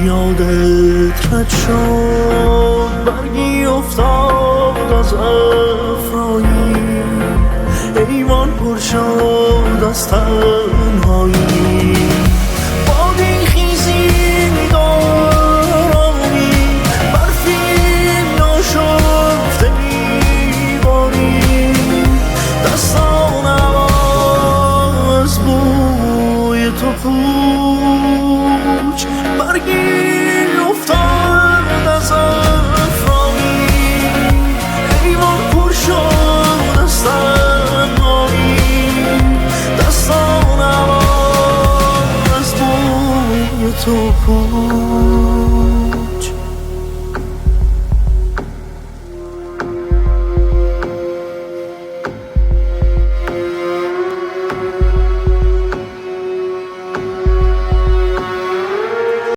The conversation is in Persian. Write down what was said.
یادت رد شد، برگی افتاد از افرایی، ایوان پر شد از تنهایی. بادی خیزی دارانی، برفی ناشفته میباری، دستانم از بوی تو پوچ، برگی افتاد از افرایی، ایوان پر شد از تنهایی، دستانم از بوی تو پوچ.